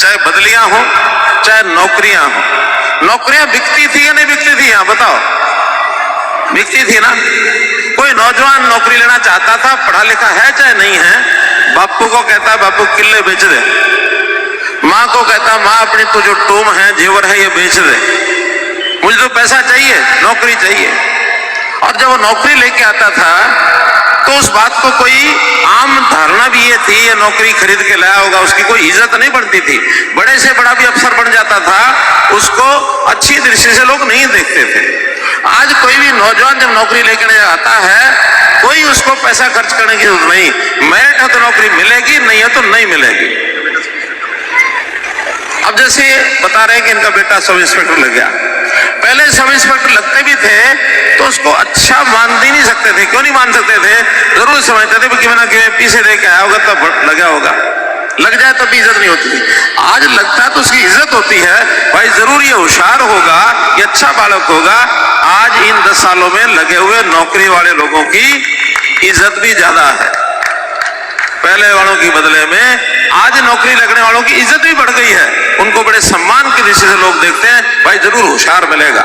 चाहे बदलियां हो चाहे नौकरियां हो। नौकरियां बिकती थी या नहीं बिकती थी? यहां बताओ, बिकती थी ना। कोई नौजवान नौकरी लेना चाहता था, पढ़ा लिखा है चाहे नहीं है, बापू को कहता बापू किले बेच दे, माँ को कहता माँ अपनी तो जो टूम है जेवर है ये बेच दे, मुझे तो पैसा चाहिए, नौकरी चाहिए। और जब वो नौकरी लेके आता था तो उस बात को कोई आम धारणा भी ये थी, ये नौकरी खरीद के लाया होगा, उसकी कोई इज्जत नहीं बढ़ती थी। बड़े से बड़ा भी अफसर बन जाता था, उसको अच्छी दृष्टि से लोग नहीं देखते थे। आज कोई भी नौजवान जब नौकरी लेकर आता है, कोई उसको पैसा खर्च करने की जरूरत नहीं, मेरिट है तो नौकरी मिलेगी, नहीं है तो नहीं मिलेगी। अब जैसे बता रहे हैं कि इनका बेटा सब इंस्पेक्टर लग गया, पहले सब इंस्पेक्टर लगते भी थे तो उसको अच्छा मान ही नहीं सकते थे। क्यों नहीं मान सकते थे? जरूर समझते थे कि बिना पीछे दे के आया होगा तब लगा होगा, लग जाए तो भी इज्जत नहीं होती थी। आज लगता है तो उसकी इज्जत होती है, भाई जरूर ये होशियार होगा, ये अच्छा बालक होगा। आज इन 10 सालों में लगे हुए नौकरी वाले लोगों की इज्जत भी ज्यादा है पहले वालों की बदले में। आज नौकरी लगने वालों की इज्जत भी बढ़ गई है, उनको बड़े सम्मान की दृष्टि से लोग देखते हैं, भाई जरूर होशियार मिलेगा।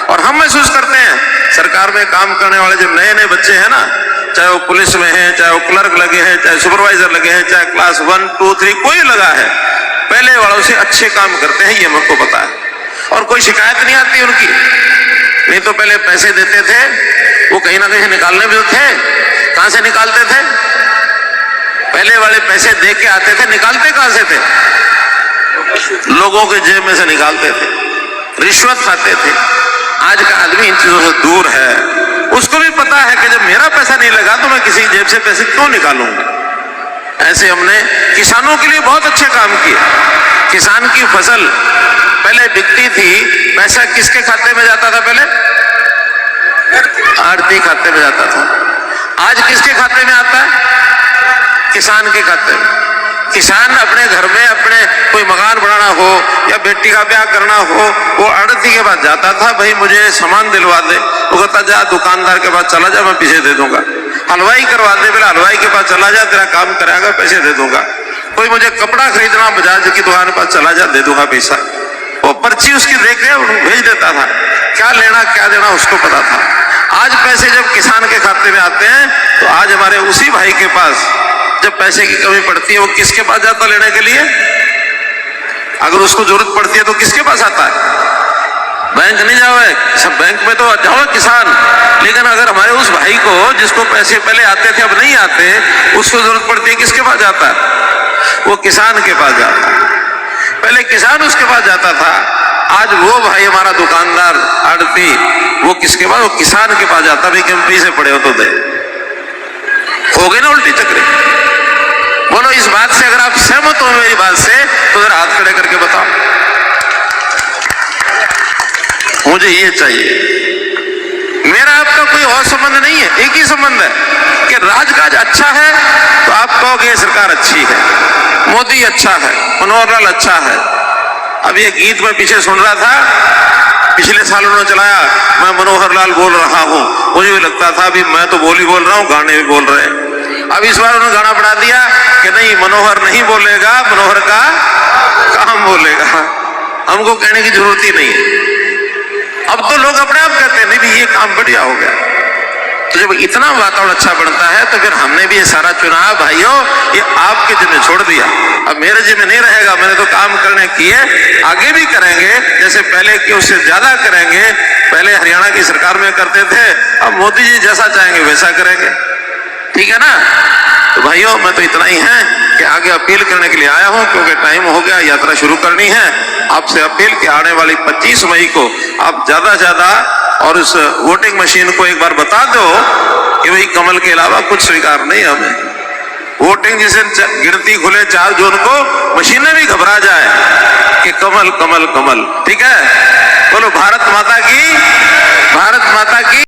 और हम महसूस करते हैं सरकार में काम करने वाले जो नए नए बच्चे हैं ना, चाहे वो पुलिस में हैं, चाहे वो क्लर्क लगे हैं, चाहे सुपरवाइजर लगे हैं, चाहे क्लास 1, 2, 3 कोई लगा है, पहले वालों से अच्छे काम करते हैं, ये हमको पता है। और कोई शिकायत नहीं आती उनकी। नहीं तो पहले पैसे देते थे, वो कहीं ना कहीं निकालने भी तो थे, कहां से निकालते थे? पहले वाले पैसे दे के आते थे, निकालते कहां से थे? लोगों के जेब में से निकालते थे, रिश्वत खाते थे। आज का आदमी इन चीजों से दूर है, उसको भी पता है कि जब मेरा पैसा नहीं लगा तो मैं किसी जेब से पैसे क्यों निकालूंगा। ऐसे हमने किसानों के लिए बहुत अच्छे काम किए। किसान की फसल पहले बिकती थी, पैसा किसके खाते में जाता था? पहले आड़ती खाते में जाता था। आज किसके खाते में आता है? किसान के खाते में। किसान अपने घर में अपने कोई मकान बनाना हो या बेटी का ब्याह करना हो, वो आड़ती के पास जाता था, भाई मुझे सामान दिलवा दे, वो कहता जा दुकानदार के पास चला जा, मैं पैसे दे दूंगा। हलवाई करवा दे, बोला हलवाई के पास चला जा, तेरा काम कराएगा, पैसे दे दूंगा। कोई मुझे कपड़ा खरीदना, बजाज की दुकान के पास चला जा, दे दूंगा पैसा। वो पर्ची उसकी देख के भेज देता था, क्या लेना क्या देना उसको पता था। आज पैसे जब किसान के खाते में आते हैं तो आज हमारे उसी भाई के पास जब पैसे की कमी पड़ती है, वो किसके पास जाता लेने के लिए? अगर उसको जरूरत पड़ती है तो किसके पास आता है? बैंक नहीं जाओगे, सब बैंक में तो जाओ किसान। लेकिन अगर हमारे उस भाई को जिसको पैसे पहले आते थे अब नहीं आते, उसको जरूरत पड़ती है, किसके पास जाता है? वो किसान के पास जाता है। पहले किसान उसके पास जाता था, आज वो भाई हमारा दुकानदार आड़ती, वो किसके पास? वो किसान के पास जाता, भाई क्यों पैसे पड़े हो तो दे। हो गए ना उल्टी चक्री। बोलो इस बात से अगर आप सहमत हो मेरी बात से तो जरा हाथ खड़े करके बताओ। मुझे ये चाहिए, मेरा आपका कोई और संबंध नहीं है, एक ही संबंध है कि राजकाज अच्छा है तो आप कहोगे सरकार अच्छी है, मोदी अच्छा है, मनोहर लाल अच्छा है। अब ये गीत मैं पीछे सुन रहा था, पिछले साल उन्होंने चलाया, मैं मनोहर लाल बोल रहा हूं, मुझे भी लगता था अभी मैं तो बोल रहा हूं, गाने भी बोल रहे हैं। अब इस बार उन्होंने गाना बना दिया कि नहीं मनोहर नहीं बोलेगा, मनोहर का काम बोलेगा, हमको कहने की जरूरत ही नहीं है। अब तो लोग अपने आप कहते हैं नहीं भी ये काम बढ़िया हो गया। तो जब इतना वातावरण अच्छा बनता है तो फिर हमने भी ये सारा चुनाव भाइयों ये आपके जिम्मे छोड़ दिया, अब मेरे जिम्मे नहीं रहेगा। मैंने तो काम करने किए, आगे भी करेंगे, जैसे पहले कि उससे ज्यादा करेंगे। पहले हरियाणा की सरकार में करते थे, अब मोदी जी जैसा चाहेंगे वैसा करेंगे, ठीक है ना। तो भाइयों मैं तो इतना ही है कि आगे अपील करने के लिए आया हूं, क्योंकि टाइम हो गया, यात्रा शुरू करनी है। आपसे अपील कि आने वाली 25 मई को आप ज्यादा से ज्यादा और उस वोटिंग मशीन को एक बार बता दो कि भाई कमल के अलावा कुछ स्वीकार नहीं हमें। वोटिंग जिसे गिनती खुले 4 जून को, मशीनें भी घबरा जाए कि कमल कमल कमल, ठीक है। बोलो भारत माता की, भारत माता की।